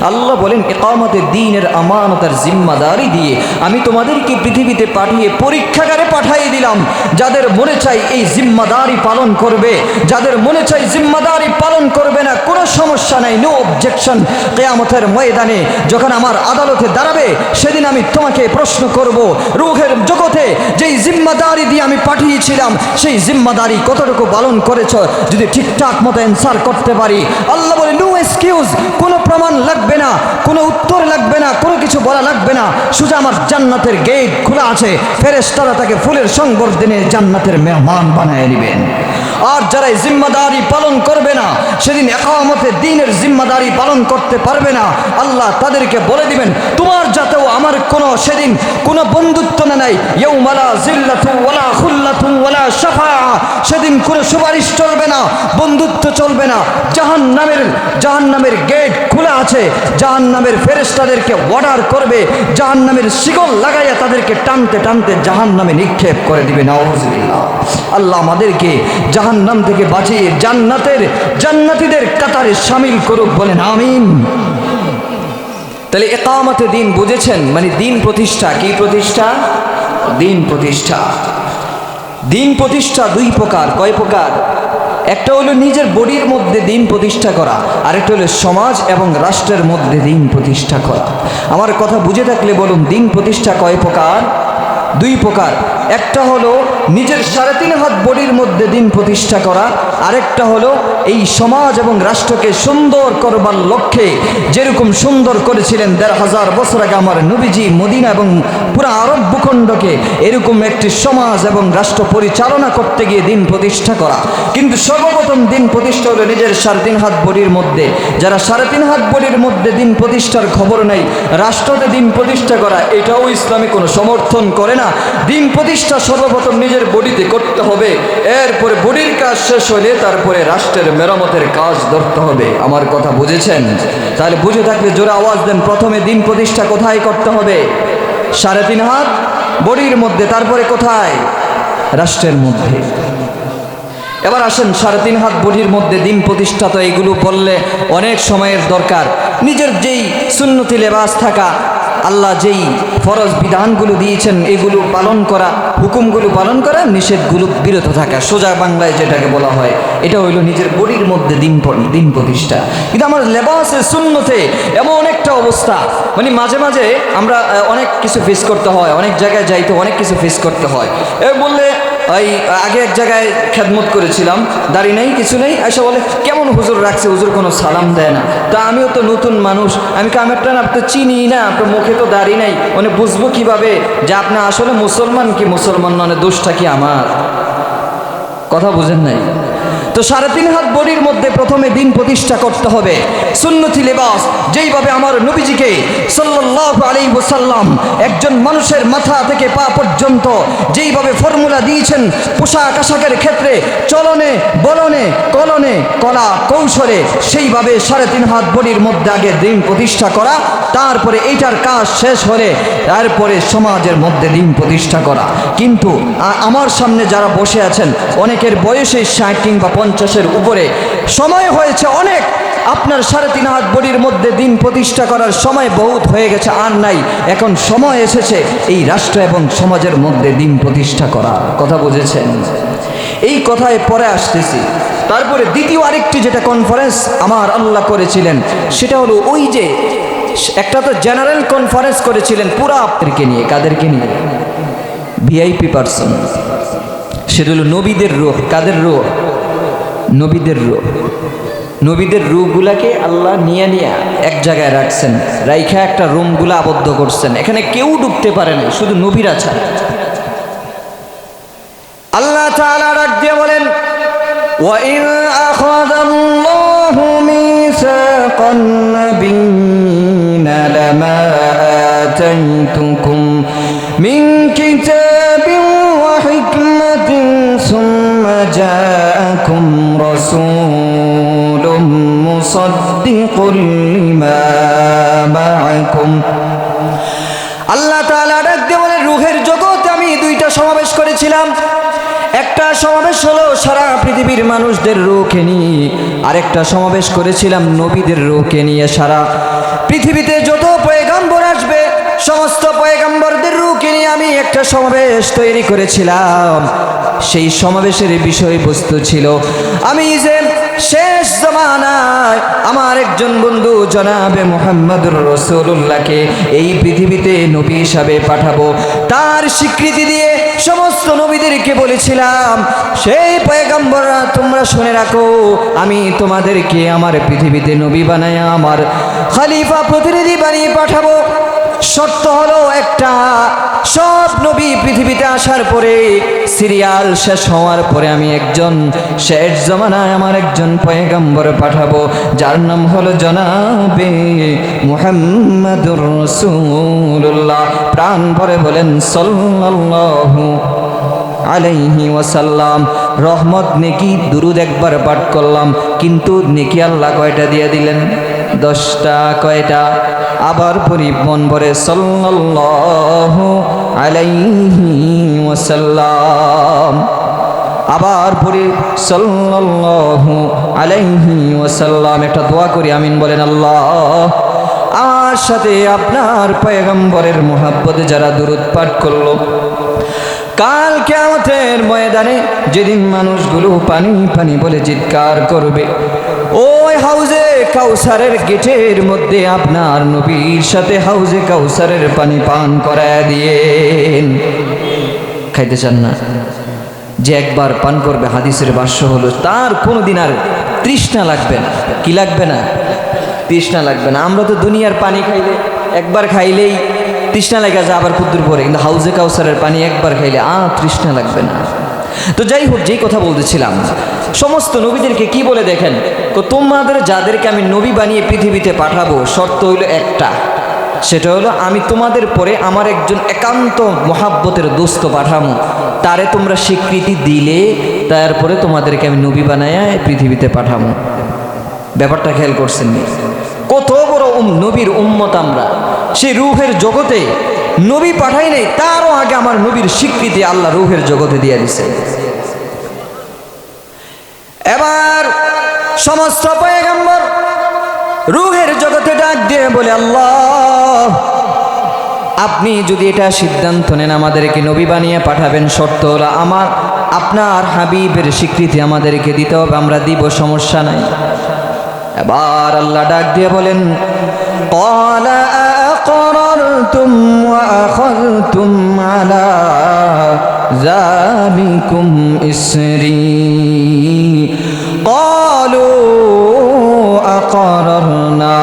আল্লাহ বলেন ইকামতে দ্বীনের আমানতের জিম্মাদারি দিয়ে আমি তোমাদেরকে পৃথিবীতে পাঠিয়ে পরীক্ষাগারে পাঠিয়ে দিলাম। যাদের মনে চাই এই জিম্মাদারি পালন করবে, যাদের মনে চাই জিম্মাদারি পালন করবে না, কোনো সমস্যা নাই, নো অবজেকশন। কিয়ামতের ময়দানে যখন আমার আদালতে দাঁড়াবে, সেদিন আমি তোমাকে প্রশ্ন করব, রূহের জগতে যেই জিম্মাদারি দিয়ে আমি পাঠিয়েছিলাম সেই জিম্মাদারি কতটুকু পালন করেছ? যদি ঠিকঠাক মতো অ্যান্সার করতে পারি, আল্লাহ বলে নো এক্সকিউজ, কোনো প্রমাণ লাগবে না, কোনো উত্তর লাগবে না, কোনো কিছু বলা লাগবে না, সোজা আমার জান্নাতের গেট খোলা আছে, ফেরেশতারা তাকে ফুলের সংবর্ধনে জান্নাতের মেহমান বানায় নেবেন। আর যারা এই জিম্মাদারি পালন করবে না, সেদিন ইকামতে দ্বীনের জিম্মাদারি পালন করতে পারবে না, আল্লাহ তাদেরকে বলে দিবেন তোমার যাতেও আমার কোনো সেদিন কোনো বন্ধুত্ব নাই। ইয়াউমা লা জিল্লাতু ওয়ালা খুল্লাতু ওয়ালা শাফাআ, সেদিন কোনো সুপারিশ চলবে না, বন্ধুত্ব চলবে না। জাহান্নামের গেট খোলা আছে, জাহান্নামের ফেরেশতাদেরকে অর্ডার করবে, জাহান্নামের শিকল লাগাইয়া তাদেরকে টানতে টানতে জাহান্নামে নিক্ষেপ করে দিবে। নাউযুবিল্লাহ। আল্লাহ আমাদেরকে জাহান্নাম থেকে বাঁচিয়ে জান্নাতীদের কাতারে শামিল করুক, বলেন আমিন। তাহলে ইকামতে দ্বীন বুঝেছেন, মানে দ্বীন প্রতিষ্ঠা। কি প্রতিষ্ঠা? দ্বীন প্রতিষ্ঠা। দ্বীন প্রতিষ্ঠা দুই প্রকার। কয় প্রকার? একটা হলো নিজের বডির মধ্যে দ্বীন প্রতিষ্ঠা করা, আরেকটা হলো সমাজ এবং রাষ্ট্রের মধ্যে দ্বীন প্রতিষ্ঠা করা। আমার কথা বুঝে থাকলে বলুন, দ্বীন প্রতিষ্ঠা কয় প্রকার? দুই প্রকার। একটা হলো নিজের 3.5 হাত বডির মধ্যে দ্বীন প্রতিষ্ঠা করা, আরেকটা হলো এই সমাজ এবং রাষ্ট্রকে সুন্দর করবার লক্ষ্যে, যেরকম সুন্দর করেছিলেন 1500 বছর আগে আমার নবীজি মদিনা এবং পুরো আরব ভূখণ্ডকে, এরকম একটি সমাজ এবং রাষ্ট্র পরিচালনা করতে গিয়ে দ্বীন প্রতিষ্ঠা করা। কিন্তু সর্বপ্রথম দ্বীন প্রতিষ্ঠা হলো নিজের 3.5 হাত বডির মধ্যে। যারা 3.5 হাত বডির মধ্যে দ্বীন প্রতিষ্ঠার খবর নেই, রাষ্ট্রতে দ্বীন প্রতিষ্ঠা করা, এটাও ইসলামে কোনো সমর্থন করে না। দ্বীন প্রতিষ্ঠা সর্বপ্রথম নিজের বডিতে করতে হবে, এরপরে বডির কাজ শেষ হলে তারপরে রাষ্ট্রের মেরামতের কাজ ধরতে হবে। আমার কথা বুঝেছেন? তাহলে বুঝে থাকলে জোরে আওয়াজ দেন, প্রথমে দ্বীন প্রতিষ্ঠা কোথায় করতে হবে? 3.5 হাত বডির মধ্যে। তারপরে কোথায়? রাষ্ট্রের মধ্যে। এবার আসেন, 3.5 হাত বডির মধ্যে দ্বীন প্রতিষ্ঠা, তো এগুলো বললে অনেক সময়ের দরকার। নিজের যেই সুন্নতি লেবাস থাকা, আল্লাহ যেই ফরজ বিধানগুলো দিয়েছেন এগুলো পালন করা, হুকুমগুলো পালন করা, নিষেধগুলো বিরত থাকা, সোজা বাংলায় যেটাকে বলা হয়, এটা হইল নিজের বডির মধ্যে দ্বীন প্রতিষ্ঠা। কিন্তু আমার লেবাসে সুন্নতে এমন একটা অবস্থা, মানে মাঝে মাঝে আমরা অনেক কিছু ফেস করতে হয়, অনেক জায়গায় যাইতে অনেক কিছু ফেস করতে হয়। বললে ওই আগে এক জায়গায় খেদমত করেছিলাম, দাড়ি নেই, কিছু নেই, এসে বলে কেমন হুজুর রাখছে, হুজুর কোনো সালাম দেয় না। তা আমিও তো নতুন মানুষ, আমি কামেরটা না তো চিনি না, আপনার মুখে তো দাড়ি নেই, মানে বুঝবো কিভাবে যে আপনি আসলে মুসলমান কি মুসলমান নয়, দোষটা কি আমার? কথা বুঝেন নাই তো? 3.5 হাত বডির মধ্যে প্রথমে দ্বীন প্রতিষ্ঠা করতে হবে। সুন্নতি লেবাস, যেইভাবে আমার নবীজিকে সাল্লাল্লাহু আলাইহি ওয়াসাল্লাম একজন মানুষের মাথা থেকে পা পর্যন্ত যেইভাবে ফর্মুলা দিয়েছেন পোশাক আশাকের ক্ষেত্রে, চলনে বলনে কলনে কলা কৌশলে, সেইভাবে 3.5 হাত বডির মধ্যে আগে দ্বীন প্রতিষ্ঠা করা, তারপরে এইটার কাজ শেষ হলে তারপরে সমাজের মধ্যে দ্বীন প্রতিষ্ঠা করা। কিন্তু আমার সামনে যারা বসে আছেন, অনেকের বয়সে 60 কিংবা 50-এর উপরে, সময় হয়েছে অনেক, আপনার 3.5 হাত বডির মধ্যে দ্বীন প্রতিষ্ঠা করার সময় বহুত হয়ে গেছে, আর নাই। এখন সময় এসেছে এই রাষ্ট্র এবং সমাজের মধ্যে দ্বীন প্রতিষ্ঠা করা। কথা বুঝেছেন? এই কথায় পরে আসতেছি। তারপরে দ্বিতীয় আরেকটি যেটা কনফারেন্স আমার আল্লাহ করেছিলেন, সেটা হলো ওই যে একটা তো জেনারেল কনফারেন্স করেছিলেন পুরা আপনাদেরকে নিয়ে। কাদেরকে নিয়ে? VIP person. সেটা হলো নবীদের রূহ। কাদের রূহ? নবীদের রূহ। নবীদের রূহগুলাকে আল্লাহ নিয়ে এক জায়গায় রাখছেন, রাইখা একটা রুমগুলা আবদ্ধ করছেন, এখানে কেউ ঢুকতে পারে না, শুধু নবীরা ছাড়া। আল্লাহ তাআলা ডাক দিয়ে বলেন, وَإِذْ أَخَذَ اللَّهُ مِيثَاقَ النَّبِيِّينَ لَمَا آتَيْتُكُم مِّن كِتَابٍ وَحِكْمَةٍ ثُمَّ جَاءَكُمْ رَسُولٌ مُصَدِّقٌ لِّمَا مَعَكُمْ। আল্লাহ তাআলা ডাক দিয়ে বলেন, রূহের জগতে আমি দুইটা সমাবেশ করেছিলাম। একটা সমাবেশ হলো সারা পৃথিবীর মানুষদের রূহকে নিয়ে, আরেকটা সমাবেশ করেছিলাম নবীদের রূহকে নিয়ে। সারা পৃথিবীতে যত পয়গাম্বর আসবে সমস্ত পয়গাম্বরদের রূহকে নিয়ে আমি একটা সমাবেশ তৈরি করেছিলাম। সেই সমাবেশের বিষয়বস্তু ছিল আমি যে শেষ জমানায় আমার একজন বন্ধু জনাবে মুহাম্মদুর রাসূলুল্লাহকে এই পৃথিবীতে নবী হিসাবে পাঠাবো। তার স্বীকৃতি দিয়ে সমস্ত নবীদেরকে বলেছিলাম, সেই পয়গম্বররা তোমরা শুনে রাখো, আমি তোমাদেরকে আমার পৃথিবীতে নবী বানায় আমার খলিফা প্রতিনিধি বানিয়ে পাঠাবো। শর্ত হলো একটা, সব নবী পৃথিবীতে আসার পরে সিরিয়াল শেষ হওয়ার পরে আমি একজন শেষ জমানায় আমার একজন পয়গম্বর পাঠাবো, যার নাম হলো জনাবে মুহাম্মদুর রাসূলুল্লাহ। প্রাণ ভরে বলেন সাল্লাল্লাহু আলাইহি ওয়াসাল্লাম। রহমত নেকি দুরুদ একবার পাঠ করলাম, কিন্তু নেকি আল্লাহ কয়টা দিয়ে দিলেন? 10টা। কয়টা? আবার পরি মন ভরে সাল্লাল্লাহু আলাইহি ওয়াসাল্লাম। আবার পরি সাল্লাল্লাহু আলাইহি ওয়াসাল্লাম। একটা দোয়া করি, আমিন বলেন। আল্লাহ আমার সাথে আপনার পয়গম্বরের মুহাব্বতে যারা দুরূদ পাঠ করলো, কাল কিয়ামতের ময়দানে যেদিন মানুষগুলো পানি পানি বলে চিৎকার করবে, ওই হাউজে কাউসারের গেটের মধ্যে আপনার নবীর সাথে হাউজে কাউসারের পানি পান করায় দিয়েন। খাইতে চান না? যে একবার পান করবে, হাদিসের ভাষ্য হলো তার কোনোদিন আর তৃষ্ণা লাগবে না। কি লাগবে না? তৃষ্ণা লাগবে না। আমরা তো দুনিয়ার পানি খাইলে একবার খাইলেই তৃষ্ণা লাগে যায়, আবার কুদ্দুর পরে, কিন্তু হাউজে কাউসারের পানি একবার খাইলে তৃষ্ণা লাগবে না। তো যাই হোক, যেই কথা বলতেছিলাম, সমস্ত নবীদেরকে কি বলে দেখেন, তোমাদের যাদেরকে আমি নবী বানিয়ে পৃথিবীতে পাঠাবো, শর্ত হইল একটা, সেটা হলো আমি তোমাদের পরে আমার একজন একান্ত মহাব্বতের দোস্ত পাঠাবো, তারে তোমরা স্বীকৃতি দিলে তারপরে তোমাদেরকে আমি নবী বানায় পৃথিবীতে পাঠাবো। ব্যাপারটা খেয়াল করছেন? কত বড় নবীর উম্মত আমরা। সেই রূহের জগতে নবী পাঠাই নাই, তারও আগে আমার নবীর স্বীকৃতি আল্লাহ রূহের জগতে দিয়ে দিছে। এবার সমস্ত পয়গম্বর রূহের জগতে ডাক দিয়ে বলে, আল্লাহ আপনি যদি এটা সিদ্ধান্ত নেন আমাদেরকে নবী বানিয়ে পাঠাবেন, শর্ত হলো আপনার হাবিবের স্বীকৃতি আমাদেরকে দিতে হবে, আমরা দিব, সমস্যা নাই। এবার আল্লাহ ডাক দিয়ে বলেন, ক্বালা আ'আকরারতুম ওয়া আখাযতুম আলা যালিকুম ইসরি ক্বালু আ'আকরারনা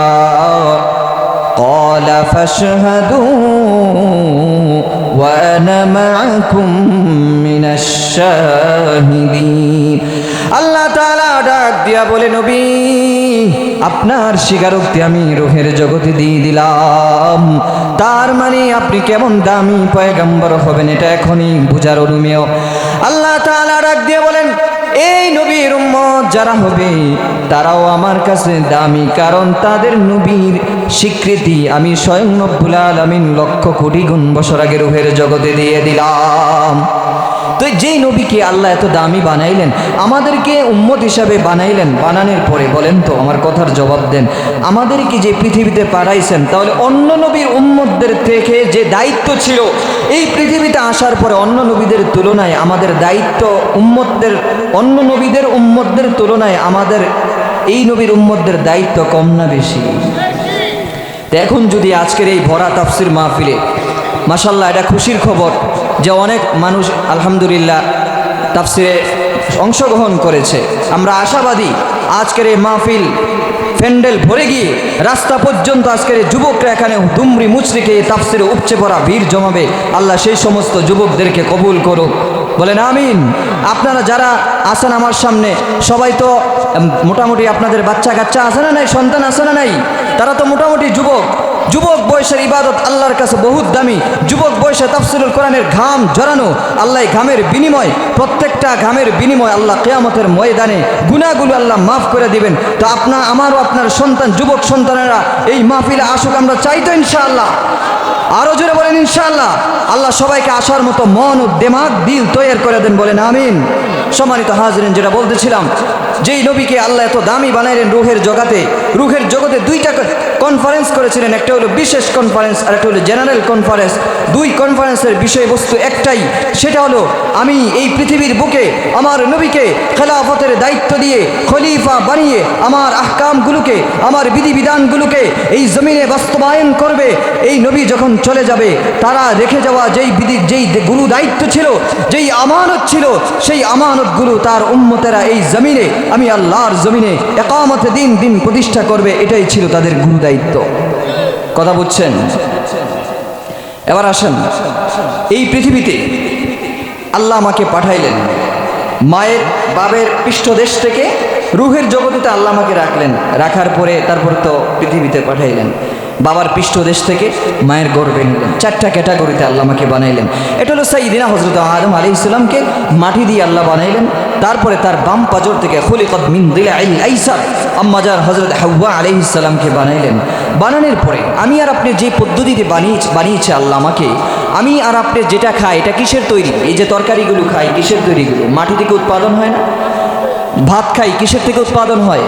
ক্বালা ফাশহাদু ওয়া আনা মা'আকুম মিনাশ শাহিদিন। আল্লাহ তাআলা ডাক দিয়া বলে, নবী আপনার স্বীকারোক্তি আমি রূহের জগতে দিয়ে দিলাম। তার মানে আপনি কেমন দামি পয়গম্বর হবেন এটা এখনই বুঝার অনুমেয়। আল্লাহ তাআলা ডাক দিয়ে বলেন, এই নবীর উম্মত যারা হবে তারাও আমার কাছে দামি, কারণ তাদের নবীর স্বীকৃতি আমি স্বয়ং রব্বুল আলামিন লক্ষ কোটি গুণ বছর আগে রূহের জগতে দিয়ে দিলাম। তো যেই নবীকে আল্লাহ এত দামি বানাইলেন, আমাদেরকে উম্মত হিসাবে বানাইলেন, বানানোর পরে বলেন তো, আমার কথার জবাব দেন, আমাদেরকে যে পৃথিবীতে পাঠাইছেন, তাহলে অন্য নবীর উম্মতদের থেকে যে দায়িত্ব ছিল এই পৃথিবীতে আসার পরে অন্য নবীদের তুলনায় আমাদের দায়িত্ব অন্য নবীদের উম্মতদের তুলনায় আমাদের এই নবীর উম্মতদের দায়িত্ব কম না বেশি? এখন যদি আজকের এই ভরা তাফসির মাহফিলে, মাশাআল্লাহ এটা খুশির খবর যে অনেক মানুষ আলহামদুলিল্লাহ তাফসিরে অংশগ্রহণ করেছে। আমরা আশাবাদী আজকের এই মাহফিল প্যান্ডেল ভরে গিয়ে রাস্তা পর্যন্ত আজকের এই যুবকরা এখানে দুমড়ি মুচড়িকে এই তাফসিরে উপচে পড়া ভিড় জমাবে। আল্লাহ সেই সমস্ত যুবকদেরকে কবুল করুক, বলেন আমিন। আপনারা যারা আছেন আমার সামনে, সবাই তো মোটামুটি আপনাদের বাচ্চা কাচ্চা আছে না নাই, সন্তান আছে না নাই? তারা তো মোটামুটি যুবক বয়সের ইবাদত আল্লাহর কাছে বহুত দামি। যুবক বয়সে তাফসিরুল কোরআনের ঘাম ঝরানো, আল্লাহ ঘামের বিনিময়, প্রত্যেকটা ঘামের বিনিময় আল্লাহ কিয়ামতের ময়দানে গুনাহগুলো আল্লাহ মাফ করে দিবেন। তো আমারও আপনার সন্তান, যুবক সন্তানেরা এই মাহফিলে আসুক, আমরা চাই তো ইনশাআল্লাহ। আরো জোরে বলেন ইনশাআল্লাহ। আল্লাহ সবাইকে আসার মতো মন ও দেমাগ দিল তৈরি করে দেন, বলেন আমিন। সম্মানিত হাজিরিন, যেটা বলতেছিলাম, যেই নবীকে আল্লাহ এত দামি বানাইলেন রুহের জগতে দুইটা কনফারেন্স করেছিলেন, একটা হলো বিশেষ কনফারেন্স আর একটা হলো জেনারেল কনফারেন্স। দুই কনফারেন্সের বিষয়বস্তু একটাই, সেটা হলো আমি এই পৃথিবীর বুকে আমার নবীকে খেলাফতের দায়িত্ব দিয়ে খলিফা বানিয়ে আমার আহকামগুলোকে, আমার বিধিবিধানগুলোকে এই জমিনে বাস্তবায়ন করবে। এই নবী যখন চলে যাবে, তারা রেখে যাওয়া যেই গুরু দায়িত্ব ছিল, যেই আমানত ছিল, সেই আমানতগুলো তার উম্মতেরা এই জমিনে, আমি আল্লাহর জমিনে ইকামতে দিন প্রতিষ্ঠা করবে। এটাই ছিল তাদের গুরু দায়িত্ব। কথা বুঝছেন? এবার আসেন, এই পৃথিবীতে আল্লাহ আমাকে পাঠাইলেন মায়ের বাবের পৃষ্ঠদেশ থেকে রুহের জগতে আল্লাহ আমাকে রাখার পরে তারপর তো পৃথিবীতে পাঠাইলেন। বাবার পৃষ্ঠদেশ থেকে মায়ের গর্ভে নিলেন, 4টা ক্যাটাগরিতে আল্লাহ আমাকে বানাইলেন। এটা হলো সাইয়্যিদিনা হযরত আদম আলাইহিস সালামকে মাটি দিয়ে আল্লাহ বানাইলেন। তারপরে তার বাম পাজর থেকে খুলিকাত মিন দিলাইল আইসার আম্মাজান হযরত হাওয়া আলাইহিস সালামকে বানাইলেন। বানানোর পরে আমি আর আপনি যে পদ্ধতিতে বানিয়েছে আল্লাহ আমাকে, আমি আর আপনি যেটা খাই এটা কিসের তৈরি? এই যে তরকারিগুলো খাই কিসের তৈরিগুলো? মাটি থেকে উৎপাদন হয় না? ভাত খাই কিসের থেকে উৎপাদন হয়?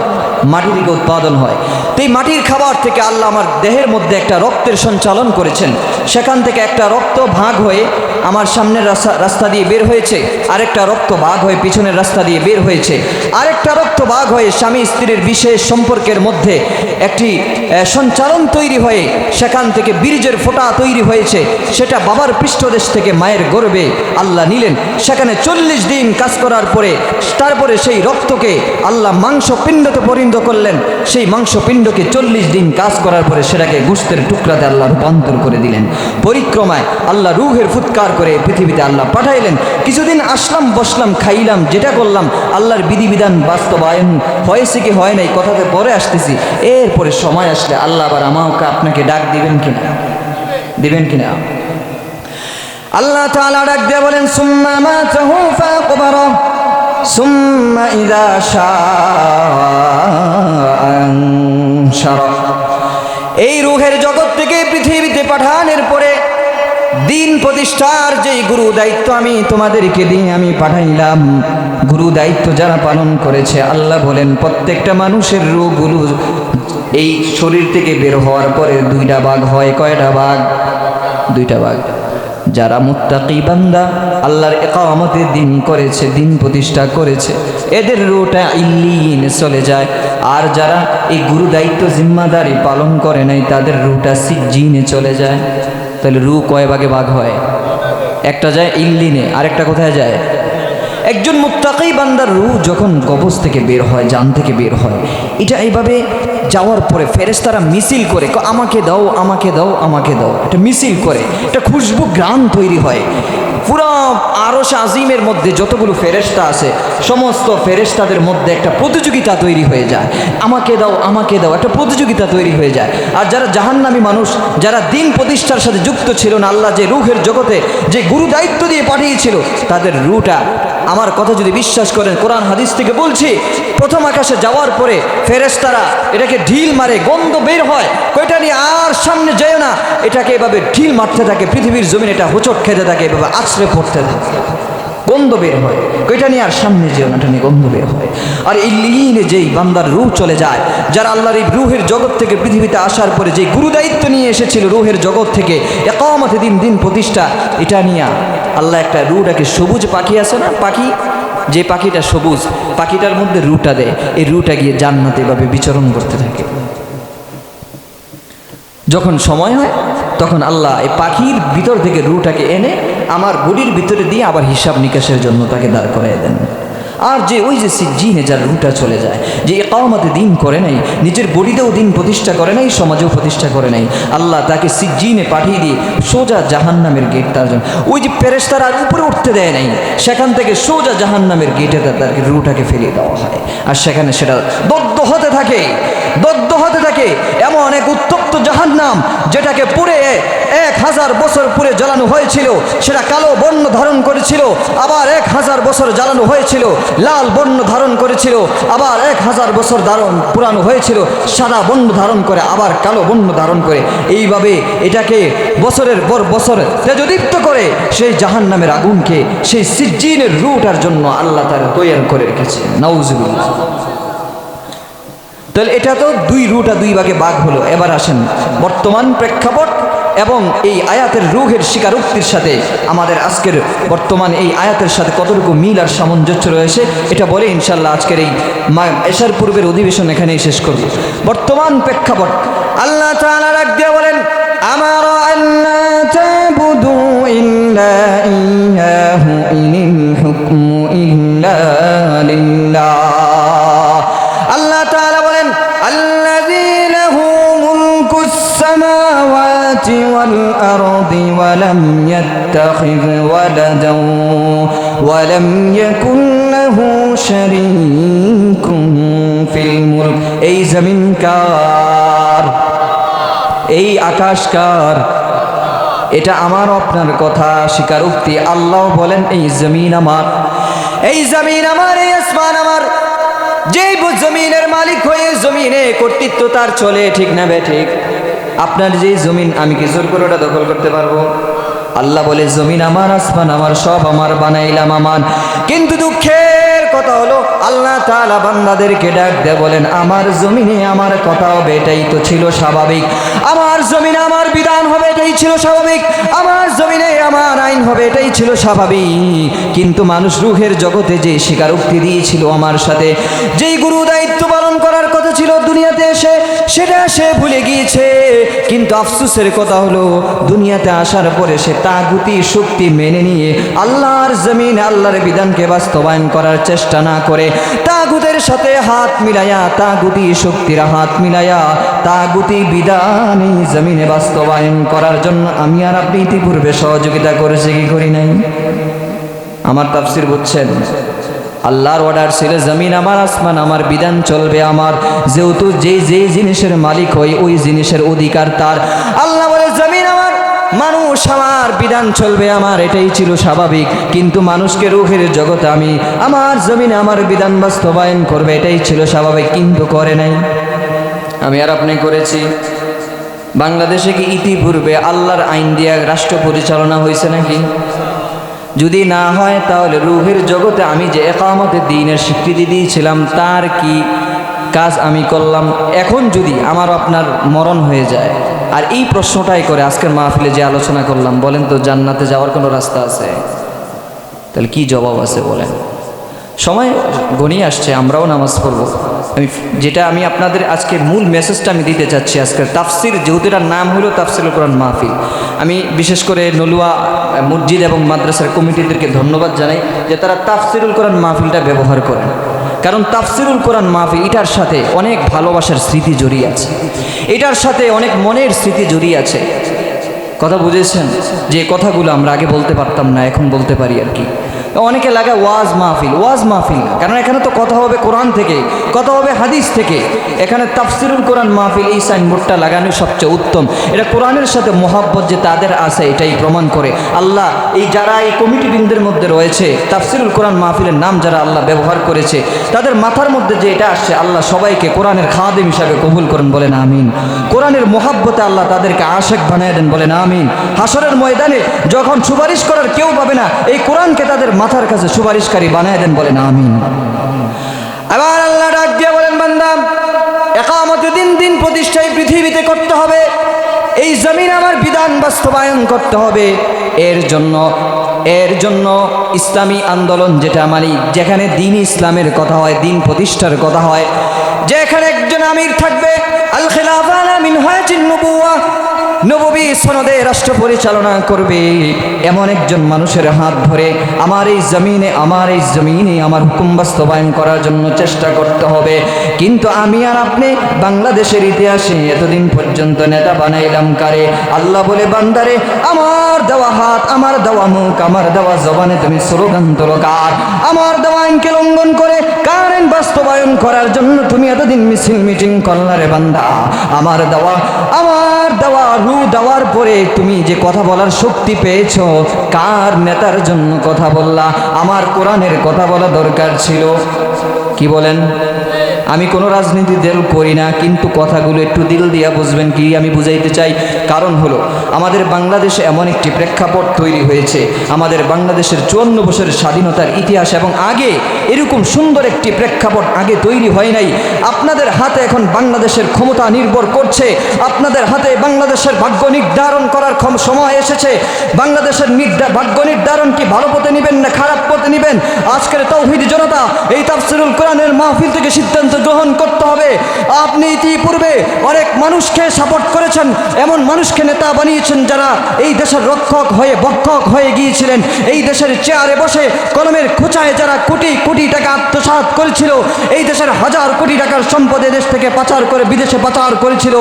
মাটি থেকে উৎপাদন হয়। তো এই মাটির খাবার থেকে আল্লাহ আমার দেহের মধ্যে একটা রক্তের সঞ্চালন করেছেন। সেখান থেকে একটা রক্ত ভাগ হয়ে আমার সামনের রাস্তা দিয়ে বের হয়েছে, আরেকটা রক্ত ভাগ হয়ে পিছনের রাস্তা দিয়ে বের হয়েছে, আরেকটা রক্ত ভাগ হয়ে স্বামী স্ত্রীর বিশেষ সম্পর্কের মধ্যে একটি সঞ্চালন তৈরি হয়ে সেখান থেকে বীর্যের ফোঁটা তৈরি হয়েছে। সেটা বাবার পৃষ্ঠদেশ থেকে মায়ের গর্ভে আল্লাহ নিলেন। সেখানে 40 দিন কাজ করার পরে তারপরে সেই রক্তকে আল্লাহ মাংসপিণ্ডতে পরিণত করলেন। সেই মাংসপিণ্ডকে 40 দিন কাজ করার পরে সেটাকে গোশতের টুকরাতে আল্লাহ রূপান্তর করে দিলেন। পরিক্রমায় আল্লাহ রুহের ফুৎকার করে পৃথিবীতে আল্লাহ পাঠাইলেন। কিছুদিন আসলাম, বসলাম, খাইলাম, যেটা করলাম আল্লাহর বিধিবিধান বাস্তবায়ন হয়েছে কি হয় নাই কথাতে পরে আসতেছি। এরপরে সময় আসলে আল্লাহ আবার আমাকে আপনাকে ডাক দিবেন কিনা আল্লাহ তাআলা ডাক দিয়ে বলেন, সুম্মা মাতাহু ফাকবারা সুম্মা ইযা শাআ। এই রুহের জগৎ থেকে পৃথিবীতে পাঠানোর পরে দিন প্রতিষ্ঠার যেই গুরু দায়িত্ব আমি তোমাদেরকে দিয়ে আমি পাঠাইলাম, গুরু দায়িত্ব যারা পালন করেছে আল্লাহ বলেন প্রত্যেকটা মানুষের রূহগুলো এই শরীর থেকে বের হওয়ার পরে 2টা ভাগ হয়। কয়টা ভাগ? 2টা ভাগ। যারা মুত্তাকি বান্দা আল্লাহর ইকামতে দিন করেছে, দিন প্রতিষ্ঠা করেছে, এদের রূহটা ইল্লিয়িনে চলে যায়। আর যারা এই গুরু দায়িত্ব জিম্মাদারি পালন করে নাই তাদের রূহটা সিজ্জিনে চলে যায়। তাহলে রূহ কয় ভাগে ভাগ হয়? একটা যায় ইল্লিনে, আরেকটা কোথায় যায়? একজন মুত্তাকি বান্দার রূহ যখন কবজ থেকে বের হয়, জান থেকে বের হয়, এটা এইভাবে যাওয়ার পরে ফেরেশতারা মিছিল করে আমাকে দাও, আমাকে দাও, আমাকে দাও, এটা মিছিল করে, এটা খুশবু গ্রাম তৈরি হয়। পুরো আরশ আজিমের মধ্যে যতগুলো ফেরেশতা আছে সমস্ত ফেরেশতাদের মধ্যে একটা প্রতিযোগিতা তৈরি হয়ে যায়। আমাকে দাও, আমাকে দাও, একটা প্রতিযোগিতা তৈরি হয়ে যায়। আর যারা জাহান্নামী মানুষ, যারা দিন প্রতিষ্ঠার সাথে যুক্ত ছিল না, আল্লাহ যে রুহের জগতে যে গুরু দায়িত্ব দিয়ে পাঠিয়েছিল, তাদের রুহটা, আমার কথা যদি বিশ্বাস করেন, কোরআন হাদিস থেকে বলছি, প্রথম আকাশে যাওয়ার পরে ফেরেশতারা এটাকে ঢিল মারে, গন্ধ বের হয়, কয়টা নিয়ে আর সামনে যায় না, এটাকে এভাবে ঢিল মারতে থাকে, পৃথিবীর জমিন এটা হোঁচট খেতে থাকে, এভাবে আছড়ে পড়তে থাকে, গন্ধ বের হয়, কয়টা নিয়ে আর সামনে যেও না, এটা নিয়ে গন্ধ বের হয়। আর ইল্লিয়িনে যেই বান্দার রূহ চলে যায়, যারা আল্লাহর এই রুহের জগৎ থেকে পৃথিবীতে আসার পরে যে গুরু দায়িত্ব নিয়ে এসেছিল রুহের জগৎ থেকে ইকামতে দিন প্রতিষ্ঠা, এটা নিয়ে আল্লাহ একটা রুহটাকে, সবুজ পাখি আছে না, পাখি, যে পাখিটা সবুজ, পাখিটার মধ্যে রুহটা দেয়, এই রুহটা গিয়ে জান্নাতে এভাবে বিচরণ করতে থাকে। যখন সময় হয় তখন আল্লাহ এই পাখির ভিতর থেকে রুহটাকে এনে আমার বডির ভিতরে দিয়ে আবার হিসাব নিকাশের জন্য তাকে দাঁড় করাই দেন। আর যে ওই যে সিজ্জিনে যার রুহটা চলে যায়, যে ইকামতে দিন করে নাই, নিজের বডিতেও দিন প্রতিষ্ঠা করে নাই, সমাজেও প্রতিষ্ঠা করে নাই, আল্লাহ তাকে সিজ্জিনে পাঠিয়ে দিয়ে সোজা জাহান্নামের গেট, তার জন্য ওই যে ফেরেশতারা আর উপরে উঠতে দেয় নাই, সেখান থেকে সোজা জাহান্নামের গেটে তাকে রুহটাকে ফেলিয়ে দেওয়া হয়। আর সেখানে সেটা দগ্ধ হতে থাকে, দগ্ধ হতে থাকে। এমন এক উত্তপ্ত জাহান্নাম জাহান্নাম, যেটাকে পুড়ে 1000 বছর পুড়ে জ্বালানো হয়েছিল, সেটা কালো বর্ণ ধারণ করেছিল, আবার 1000 বছর জ্বালানো হয়েছিল, লাল বর্ণ ধারণ করেছিল, আবার 1000 বছর পুরানো হয়েছিল, সাদা বর্ণ ধারণ করে, আবার কালো বর্ণ ধারণ করে, এইভাবে এটাকে বছরের পর বছর তেজদীপ্ত করে সেই জাহান্নামের আগুনকে, সেই সিজ্জিনের রুটার জন্য আল্লাহ তাআলা তৈরি করে রেখেছে। নাউজুবিল্লাহ। তাহলে এটা তো দুই রুটা দুই ভাগে ভাগ হলো। এবার আসেন বর্তমান প্রেক্ষাপট এবং এই আয়াতের রূহের স্বীকারোক্তির সাথে আমাদের আজকের বর্তমান এই আয়াতের সাথে কতটুকু মিল আর সামঞ্জস্য রয়েছে, এটা বলে ইনশাল্লাহ আজকের এই এশার পূর্বের অধিবেশন এখানেই শেষ করব। বর্তমান প্রেক্ষাপট আল্লাহ তাআলা ডাক দিয়ে বলেন, আমার আল্লা তাবুদু ইল্লা ইয়্যাহু ইনিল হুকমু ইল্লা লিল্লাহ। আল্লাহ তাআলা বলেন, আল্লাযী লাহু মুলকুস সামাওয়াতি ওয়াল আরদি ওয়া লাম ইয়াত্তাখিয ওয়ালাদান ওয়া লাম ইয়াকুন লাহু শারীকুন ফিল মুলক। এই জমিন কার? এই আকাশ কার? এটা আমার আপনার কথা, স্বীকারোক্তি। আল্লাহ বলেন, এই জমিন আমার, এই জমিন আমার, এই আসমান আমার। যেই জমিনের মালিক হয়ে জমিনে কর্তৃত্ব তার চলে, ঠিক না বে ঠিক? আপনার যে জমিন, আমি কি জোর করে ওটা দখল করতে পারবো? আল্লাহ বলে, জমিন আমার, আসমান আমার, সব আমার, বানাইলাম আমার। কিন্তু দুঃখের কথা হলো আল্লাহ তাআলা বান্দাদেরকে ডাক দিয়ে বলেন, আমার জমিনে আমার কথা হবে, এটাই তো ছিল স্বাভাবিক। আমার জমিনে আমার বিধান হবে, এটাই ছিল স্বাভাবিক। আমার জমিনে আমার আইন হবে, এটাই ছিল স্বাভাবিক। কিন্তু মানুষ রূহের জগতে যে স্বীকারোক্তি দিয়েছিল আমার সাথে, যেই গুরু দায়িত্ব পালন করার কথা ছিল দুনিয়াতে এসে, সেটা সে ভুলে গিয়েছে। কিন্তু আফসোসের কথা হলো দুনিয়াতে আসার পরে সে তাগুতি শক্তি মেনে নিয়ে আল্লাহর জমিন, আল্লাহর বিধানকে বাস্তবায়ন করার চেষ্টা না করে তাগুতের সাথে হাত মিলাইয়া, তাগুতি শক্তির হাত মিলাইয়া তাগুতি বিধান এই জমিনে বাস্তবায়ন করার জন্য আমি আর আপনি ইতিপূর্বে সহযোগিতা করেছি কি করি নাই? আমার তাফসীর বুঝছেন? আল্লাহর অর্ডার ছিল জমিন আমার, আসমান আমার, বিধান চলবে আমার। যেহেতু যে জিনিসের মালিক হয় ওই জিনিসের অধিকার তার। আল্লাহ বলে, জমিন আমার, মানুষ আমার, বিধান চলবে আমার, এটাই ছিল স্বাভাবিক। কিন্তু মানুষকে রূহের জগতে আমি আমার জমিনে আমার বিধান বাস্তবায়ন করবে, এটাই ছিল স্বাভাবিক। কিন্তু করে নাই, আমি আর আপনি করেছি। বাংলাদেশে কি ইতিপূর্বে আল্লাহর আইন দিয়া রাষ্ট্র পরিচালনা হয়েছে নাকি? যদি না হয় তাহলে রূহের জগতে আমি যে ইকামতে দ্বীনের স্বীকৃতি দিয়েছিলাম তার কি কাজ আমি করলাম? এখন যদি আমার আপনার মরণ হয়ে যায়, আর এই প্রশ্নটাই করে আজকের মাহফিলে যে আলোচনা করলাম, বলেন তো জান্নাতে যাওয়ার কোনো রাস্তা আছে? তাহলে কি জবাব আছে বলেন? সময় ঘনিয়ে আসছে, আমরাও নামাজ পড়ব। আমি আপনাদের আজকে মূল মেসেজটা আমি দিতে চাচ্ছি। আজকের তাফসির, যেহেতু এটার নাম হলো তাফসিরুল কোরআন মাহফিল, আমি বিশেষ করে নলুয়া মসজিদ এবং মাদ্রাসার কমিটিদেরকে ধন্যবাদ জানাই যে তারা তাফসিরুল কোরআন মাহফিলটা ব্যবহার করেন। কারণ তাফসিরুল কোরআন মাহফিল, এটার সাথে অনেক ভালোবাসার স্মৃতি জড়িয়ে আছে, এটার সাথে অনেক মনের স্মৃতি জড়িয়ে আছে। কথা বুঝেছেন? যে কথাগুলো আমরা আগে বলতে পারতাম না, এখন বলতে পারি আর কি। অনেকে লাগে ওয়াজ মাহফিল, ওয়াজ মাহফিল না, কারণ এখানে তো কথা হবে কোরআন থেকে, কথা হবে হাদিস থেকে। এখানে তাফসিরুল কোরআন মাহফিল, এই সাইনবোর্ডটা লাগানো সবচেয়ে উত্তম। এটা কোরআনের সাথে মোহাব্বত যে তাদের আছে এটাই প্রমাণ করে। আল্লাহ এই যারা এই কমিটিবৃন্দের মধ্যে রয়েছে, তাফসিরুল কোরআন মাহফিলের নাম যারা আল্লাহ ব্যবহার করেছে, তাদের মাথার মধ্যে যে এটা আসছে, আল্লাহ সবাইকে কোরআনের খাদেম হিসাবে কবুল করেন, বলেন আমিন। কোরআনের মোহাব্বতে আল্লাহ তাদেরকে আশেক বানিয়ে দেন, বলেন আমিন। হাসরের ময়দানে যখন সুপারিশ করার কেউ পাবে না, এই কোরআনকে তাদের মাথার কাছে সুপারিশকারী বানায় দেন, বলেন আমিন। আবার আল্লাহ ডাক দিয়ে বলেন, বান্দা, ইকামত দিন প্রতিষ্ঠায় পৃথিবীতে করতে হবে, এই জমিন আমার বিধান বাস্তবায়ন করতে হবে। এর জন্য ইসলামী আন্দোলন যেটা মানি, যেখানে দ্বীন ইসলামের কথা হয়, দ্বীন প্রতিষ্ঠার কথা হয়, যেখানে একজন আমির থাকবে, আল খিলাফা আলা মিনহাজিন নবুওয়া, নববী সনদে রাষ্ট্র পরিচালনা করবে, এমন একজন মানুষের হাত ধরে আমার এই জমিনে আমার হুকুম বাস্তবায়ন করার জন্য চেষ্টা করতে হবে। কিন্তু আমি আর আপনি বাংলাদেশের ইতিহাসে এতদিন পর্যন্ত নেতা বানাইলাম কারে? আল্লাহ বলে, বান্দারে, আমার দেওয়া হাত, আমার দেওয়া মুখ, আমার দেওয়া জবানে তুমি স্লোগান তোলো কার? আমার দেওয়া আইনকে লঙ্ঘন করে কার আইন বাস্তবায়ন করার জন্য তুমি এতদিন মিছিল মিটিং করলা রে বান্দা? আমার দেওয়া দেওয়ার পরে তুমি যে কথা বলার শক্তি পেয়েছো, কার নেতার জন্য কথা বললা? আমার কোরআনের কথা বলা দরকার ছিল। কি বলেন? আমি কোনো রাজনীতি দল করি না, কিন্তু কথাগুলো একটু দিল দিয়া বুঝবেন। কি আমি বুঝাইতে চাই? কারণ হলো আমাদের বাংলাদেশে এমন একটি প্রেক্ষাপট তৈরি হয়েছে, আমাদের বাংলাদেশের 54 বছরের স্বাধীনতার ইতিহাস এবং আগে এরকম সুন্দর একটি প্রেক্ষাপট আগে তৈরি হয় নাই। আপনাদের হাতে এখন বাংলাদেশের ক্ষমতা নির্ভর করছে, আপনাদের হাতে বাংলাদেশের ভাগ্য নির্ধারণ করার সময় এসেছে। বাংলাদেশের ভাগ্য নির্ধারণ কি ভালো পথে নেবেন না খারাপ পথে নেবেন? আজকের তাওহীদ জনতা এই তাফসীরুল কোরআনের মাহফিল থেকে সিদ্ধান্ত গ্রহণ করতে হবে। আপনি ইতিপূর্বে অনেক মানুষকে সাপোর্ট করেছেন, এমন মানুষকে নেতা বানিয়েছেন যারা এই দেশের রক্ষক হয়ে ভক্ষক হয়ে গিয়েছিলেন। এই দেশের চেয়ারে বসে কলমের খোঁচায় যারা কোটি কোটি টাকা আত্মসাৎ করেছিল, এই দেশের হাজার কোটি টাকার সম্পদ দেশ থেকে পাচার করে বিদেশে পাচার করেছিল,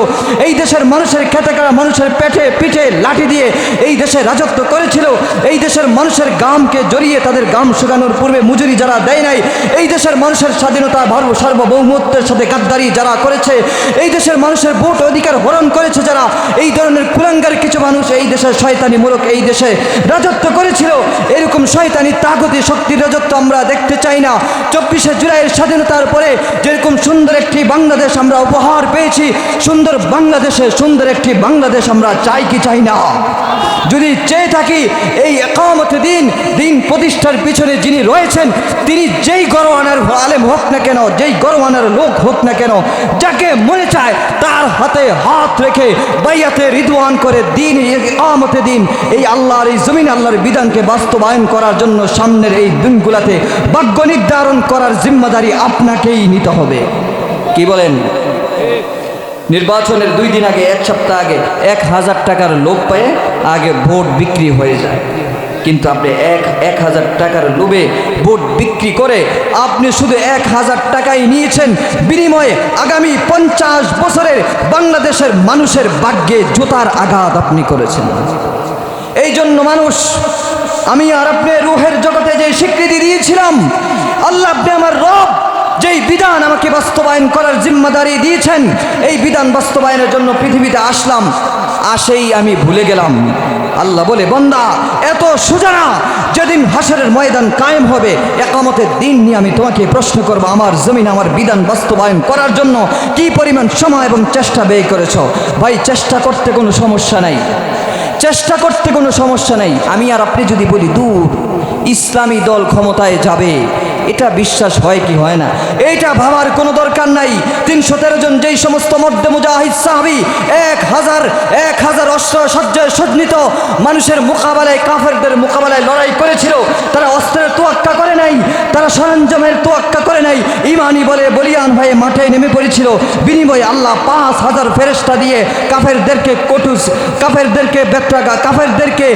এই দেশের মানুষের খেতে খাওয়া মানুষের পেটে পিঠে লাঠি দিয়ে এই দেশে রাজত্ব করেছিল, এই দেশের মানুষের গামকে জড়িয়ে তাদের গাম শুকানোর পূর্বে মজুরি যারা দেয় নাই, এই দেশের মানুষের স্বাধীনতা সার্বভৌমত্বের সাথে গাদ্দারি যারা করেছে, এই দেশের মানুষের ভোট অধিকার হরণ করেছে যারা, এই ধরনের কুলাঙ্গার কিছু মানুষ এই দেশের শয়তানিমূলক এই দেশে রাজত্ব করেছিল। এরকম শয়তানি তাগতি শক্তির রাজত্ব আমরা দেখতে চাই না। 24শে জুলাইয়ের স্বাধীনতার পরে যেরকম সুন্দর একটি বাংলাদেশ আমরা উপহার পেয়েছি, সুন্দর বাংলাদেশে সুন্দর একটি বাংলাদেশ আমরা চাই কি চাই না? যদি চেয়ে থাকি, এই ইকামতে দিন প্রতিষ্ঠার পিছনে যিনি রয়েছেন তিনি যেই গরওয়ানার আলেম হোক না কেন, যেই গরওয়ানার লোক হোক না কেন, যাকে মনে চায় তার হাতে হাত রেখে বাইয়াতে রিদওয়ান করে দিন ইকামতে দিন এই আল্লাহর এই জমিন আল্লাহর বিধানকে বাস্তবায়ন করার জন্য সামনের এই দিনগুলোতে ভাগ্য নির্ধারণ করার জিম্মাদারি আপনাকেই নিতে হবে। কি বলেন? নির্বাচনের 2 দিন আগে, 1 সপ্তাহ আগে 1000 টাকার লোভ পেয়ে আগে ভোট বিক্রি হয়ে যায়, কিন্তু আপনি 1000 টাকার লোভে ভোট বিক্রি করে আপনি শুধু 1000 টাকাই নিয়েছেন, বিনিময়ে আগামী 50 বছরের বাংলাদেশের মানুষের ভাগ্যে জুতার আঘাত আপনি করেছেন। এই জন্য মানুষ, আমি আর আপনি রূহের জগতে যে স্বীকৃতি দিয়েছিলাম, আল্লাহ আপনি আমার রব যেই বিধান আমাকে বাস্তবায়ন করার জিম্মাদারি দিয়েছেন, এই বিধান বাস্তবায়নের জন্য পৃথিবীতে আসলাম, আসেই আমি ভুলে গেলাম। আল্লাহ বলে, বান্দা এত সোজা না, যেদিন হাসরের ময়দান কায়েম হবে ইকামতের দিন নিয়ে আমি তোমাকে প্রশ্ন করব, আমার জমিন আমার বিধান বাস্তবায়ন করার জন্য কি পরিমাণ সময় এবং চেষ্টা ব্যয় করেছ। ভাই, চেষ্টা করতে কোনো সমস্যা নাই, চেষ্টা করতে কোনো সমস্যা নাই। আমি আর আপনি যদি বলি দূর ইসলামী দল ক্ষমতায় যাবে, এটা বিশ্বাস হয় কি হয় না, এইটা ভাবার কোনো দরকার নাই। 313 জন যেই সমস্ত মধ্যে মুজাহিদ সাহাবী 1000 অস্ত্র সজ্জায় সজ্জিত মানুষের মোকাবেলায়, কাফেরদের মোকাবেলায় লড়াই করেছিল, তারা অস্ত্রের তোয়াক্কা করে নাই, তারা সরঞ্জামের তোয়াক্কা করে নাই, ইমানি বলে বলিয়ান হয়ে মাঠে নেমে পড়েছিল। বিনিময়ে আল্লাহ 5000 ফেরেশতা দিয়ে কাফেরদেরকে কটুস, কাফেরদেরকে বেত্রাগা, কাফেরদেরকে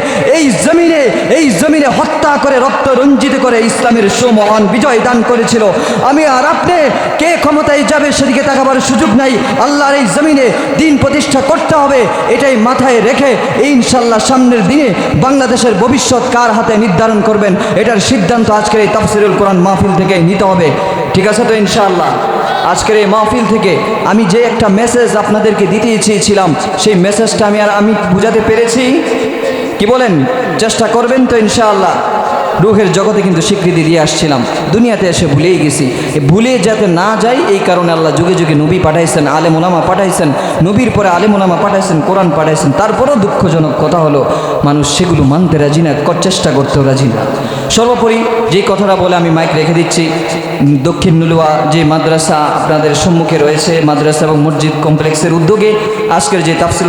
এই জমিনে হত্যা করে রক্ত রঞ্জিত করে ইসলামের সুমহান বিজয় দান করেছিল। আমি আর আপনি কে ক্ষমতায় যাবে সেদিকে তাকাবার সুযোগ নাই। আল্লাহর এই জমিনে দিন প্রতিষ্ঠা করতে হবে, এটাই মাথায় রেখে ইনশাল্লাহ সামনের দিনে বাংলাদেশের ভবিষ্যৎ কার হাতে নির্ধারণ করবেন, এটার সিদ্ধান্ত আজকের এই তাফসীরুল কোরআন মাহফিল থেকে নিতে হবে। ঠিক আছে তো? ইনশাআল্লাহ আজকের এই মাহফিল থেকে আমি যে একটা মেসেজ আপনাদেরকে দিতে চেয়েছিলাম, সেই মেসেজটা আমি বুঝাতে পেরেছি। কি বলেন? চেষ্টা করবেন তো ইনশাআল্লাহ? রূহের জগতে কিন্তু স্বীকৃতি দিয়ে আসছিলাম, দুনিয়াতে এসে ভুলেই গেছি। ভুলে যাতে না যাই এই কারণে আল্লাহ যুগে যুগে নবী পাঠাইছেন, আলেম ওলামা পাঠাইছেন, নবীর পরে আলেম ওলামা পাঠাইছেন, কোরআন পাঠাইছেন। তারপরেও দুঃখজনক কথা হলো মানুষ সেগুলো মানতে রাজি না, চেষ্টা করতেও রাজি না। সর্বোপরি যেই কথাটা বলে আমি মাইক রেখে দিচ্ছি, দক্ষিণ নুলুয়া যে মাদ্রাসা আপনাদের সম্মুখে রয়েছে, মাদ্রাসা এবং মসজিদ কমপ্লেক্সের উদ্যোগে আজকের যে তাফসীর